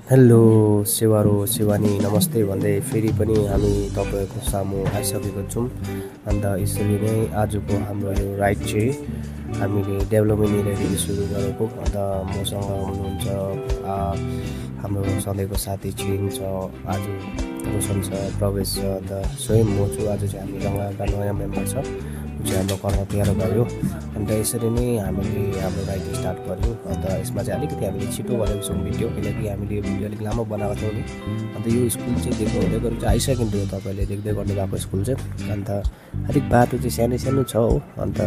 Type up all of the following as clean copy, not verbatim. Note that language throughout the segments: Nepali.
हेलो सेवारो सेवानी नमस्ते भन्दै फेरि पनि हामी तपाईहरुको सामु आइसकेको छौं। अन्त यसरी नै आजको हाम्रो यो राइड चाहिँ हामीले डेभलपमेन्ट एरियादेखि सुरु गरेको। अन्त मसँग हुनुहुन्छ हाम्रो सधैँको साथी छिरिङ छ, आज रोशन छ, प्रवेश छ, अन्त स्वयं म छु। आज चाहिँ हामीसँग एउटा नयाँ मेम्बर छ, चाहिँ हाम्रो कर्म प्यारो भयो। अन्त यसरी नै हामीले हाम्रो राइड स्टार्ट गर्यौँ। अन्त यसमा चाहिँ अलिकति हामीले छिटो गरेको छौँ भिडियो, किनकि हामीले भिडियो अलिक लामो बनाएको थियौँ नि। अन्त यो स्कुल चाहिँ देख्नु हुँदै गरेको चाहिँ आइसक्यो तपाईँले देख्दै गर्नु भएको स्कुल चाहिँ। अन्त अलिक बाटो चाहिँ सानो सानो छ हो। अन्त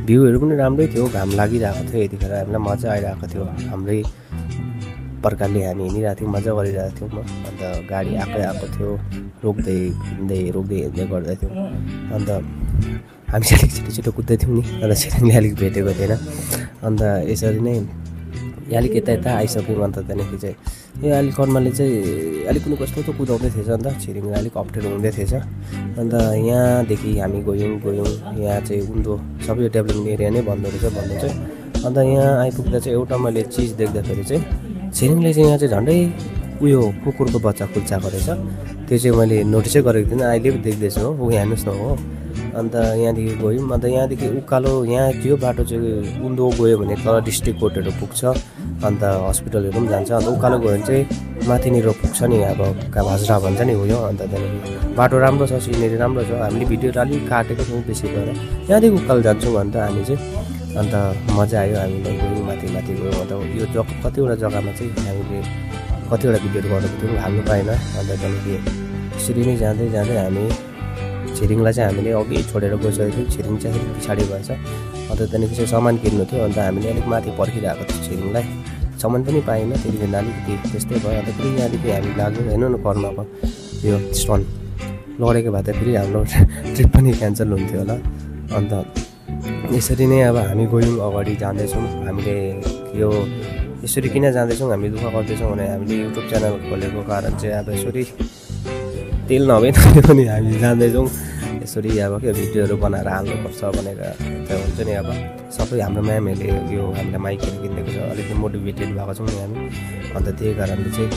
भ्यूहरू पनि राम्रै थियो, घाम लागिरहेको थियो, यतिखेर हामीलाई मजा आइरहेको थियो। हाम्रै प्रकारले हामी हिँडिरहेको थियौँ, मजा गरिरहेको थियौँ। अन्त गाडी आएको थियो, रोक्दै हिँड्दै गर्दै थियौँ। अन्त हामी चाहिँ अलिक छिटो कुद्दै थियौँ नि, अन्त छिरिङले अलिक भेटेको थिएन। अन्त यसरी नै अलिक यता आइसक्यौँ। अन्त त्यहाँदेखि चाहिँ यो अलिक कर्मले चाहिँ अलिक पनि कस्तो कुदाउँदै थिएछ। अन्त छिरिङले अलिक अप्ठ्यारो हुँदै थिएछ। अन्त यहाँदेखि हामी गयौँ। यहाँ चाहिँ उन्दो सबै डेभलपमेन्ट एरिया नै भन्नु चाहिँ। अन्त यहाँ आइपुग्दा चाहिँ एउटा मैले चिज देख्दाखेरि चाहिँ छिरिङले चाहिँ यहाँ चाहिँ झन्डै उयो कुकुरको बच्चा कुल्चाएको रहेछ। त्यो चाहिँ मैले नोटिसै गरेको थिइनँ, अहिले पो देख्दैछु हो। हेर्नुहोस् न हो। अन्त यहाँदेखि गयौँ। अन्त यहाँदेखि उकालो यहाँ त्यो बाटो चाहिँ उन्दो गयो भने तल डिस्ट्रिक्ट कोर्टहरू पुग्छ, अन्त हस्पिटलहरू पनि जान्छ। अन्त उकालो गयो भने चाहिँ माथिनिर पुग्छ नि, अब भाजरा भन्छ नि उयो। अन्त त्यहाँदेखि बाटो राम्रो छ, सिनेरी राम्रो छ। हामीले भिडियोहरू अलिक काटेको छौँ बेसी गरेर, यहाँदेखि उकालो जान्छौँ अन्त हामी चाहिँ। अन्त मजा आयो, हामीले गयौँ माथि गयौँ। अन्त यो कतिवटा जग्गामा चाहिँ हामीले कतिवटा भिडियोहरू गर्नु थियो, हाल्नु पाएन। अन्त त्यहाँदेखि यसरी नै जाँदै हामी छिरिङलाई चाहिँ हामीले अघि छोडेर गइसकेको थियौँ। छिरिङ चाहिँ अलिक पछाडि भएछ। अन्त त्यहाँदेखि चाहिँ सामान किन्नु थियो। अन्त हामीले अलिक माथि पर्खिरहेको थियो छिरिङलाई, सामान पनि पाएन त्यति बेला, अलिकति त्यस्तै भयो। अन्त फेरि यहाँदेखि हामी लाग्यो, हेर्नु न कर्मको यो स्टोन लडेको भए त फेरि हाम्रो ट्रिप पनि क्यान्सल हुन्थ्यो होला। अन्त यसरी नै अब हामी गयौँ, अगाडि जाँदैछौँ। हामीले यो यसरी किन जाँदैछौँ, हामी दुःख गर्दैछौँ भने हामीले युट्युब च्यानल खोलेको कारण चाहिँ अब यसरी तेल नभए पनि हामी जाँदैछौँ। यसरी अब के भिडियोहरू बनाएर हाल्नुपर्छ भनेर चाहिँ हुन्छ नि। अब सबै हाम्रो म्यामहरूले यो हामीलाई माइकहरू किनिदिएको छ, अलिकति मोटिभेटेड भएको छौँ नि हामी। अन्त त्यही कारणले चाहिँ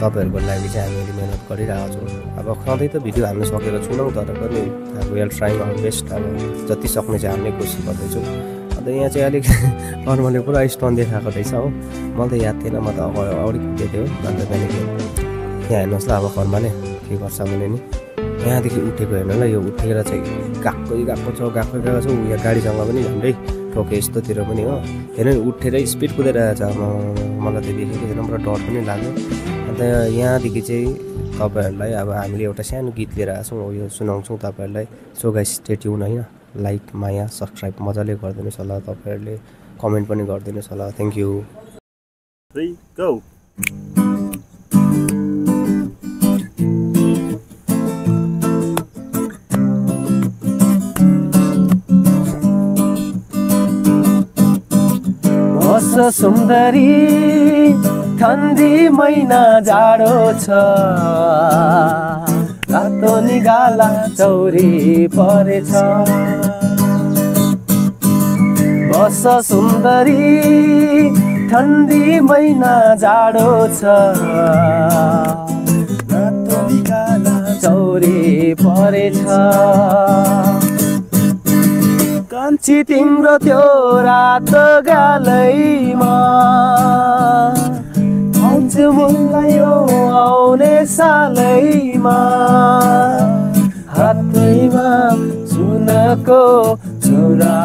तपाईँहरूको लागि चाहिँ हामीले मिहिनेत गरिरहेको छौँ। अब सधैँ त भिडियो हाल्नु सकेको छैनौँ, तर पनि अब वेल ट्राइङ आवर बेस्ट, अब जति सक्ने चाहिँ हाल्ने कोसिस गर्दैछौँ। अन्त यहाँ चाहिँ अलिक कर्मले पुरा स्टोन देखाएको रहेछ हो। मलाई त याद थिएन, म त अगाडि कुदेको थियो। अन्त त्यहाँदेखि यहाँ हेर्नुहोस् ल, अब कर्मले के गर्छ भने नि यहाँदेखि उठेको हेर्नु ल, यो उठेर चाहिँ गएको छ। यहाँ गाडीसँग पनि झन्डै ठोके यस्तोतिर पनि हो। हेर्नु उठेर स्पिड कुदेर आएछ। मलाई त देखेको थिएन, पुरा डर पनि लाग्यो। अन्त यहाँदेखि चाहिँ तपाईँहरूलाई अब हामीले एउटा सानो गीत लिएर आएको छौँ, यो सुनाउँछौँ तपाईँहरूलाई। सो गाइस स्टे ट्युन होइन, लाइक माया सब्सक्राइब मजाले गरिदिनुहोस् होला, तपाईँहरूले कमेन्ट पनि गरिदिनुहोस् होला। Thank you. 3 गो। सुन्दरी ठन्डी महिना जाडो छ, रातो निगाला चौरी परेछ। बस सुन्दरी ठन्डी महिना जाडो छ, रातो निगाला चौरी परेछ। कान्छी तिम्रो त्यो रातो गालैमा आउँछु मलाई आउने सालैमा, हातैमा सुनको छुरा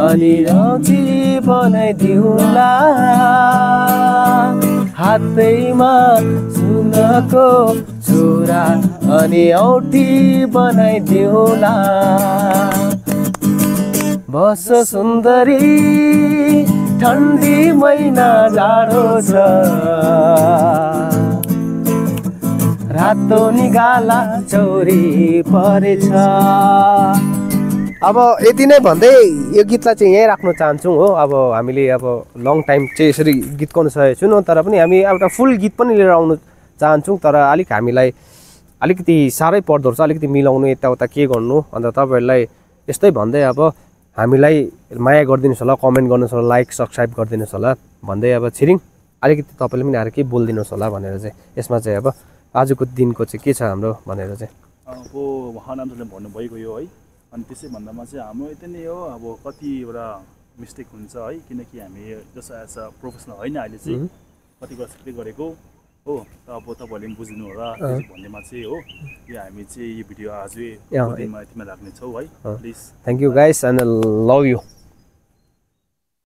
अनि औँठी बनाइदिउँला, हातैमा सुनको छुरा अनि औँठी बनाइदिउँला। बस सुन्दरी ठन्डी महिना जाडो छ, रातो निगाला चौरी परेछ। अब यति नै भन्दै यो गीतलाई चाहिँ यहीँ राख्न चाहन्छौँ हो। अब हामीले अब लङ टाइम चाहिँ यसरी गीत गाउन सकेको छौँ, तर पनि हामी एउटा फुल गीत पनि लिएर आउनु चाहन्छौँ। तर अलिक हामीलाई अलिकति साह्रै पर्दो रहेछ, अलिकति मिलाउनु यताउता के गर्नु। अन्त तपाईँहरूलाई यस्तै भन्दै अब हामीलाई माया गरिदिनुहोस् होला, कमेन्ट गर्नुहोस् होला, लाइक सब्सक्राइब गरिदिनुहोस् होला भन्दै अब छिरिङ अलिकति तपाईँले पनि आएर केही बोलिदिनुहोस् होला भनेर चाहिँ यसमा चाहिँ अब आजको दिनको चाहिँ के छ हाम्रो भनेर चाहिँ अब उहाँ नामले भन्नुभएको यो है अनि त्यसै भन्दामा चाहिँ हाम्रो यति नै हो अब कतिवटा मिस्टेक हुन्छ है किनकि हामी जस्तो एज अ प्रोफेसनल होइन अहिले चाहिँ कति कुरा सिक्दै गरेको हो अब तपाईँहरूले पनि बुझ्नु होला भन्नेमा चाहिँ हो यो हामी चाहिँ यो भिडियो आजै दिनमा यतिमा राख्नेछौँ है please thank you guys and love you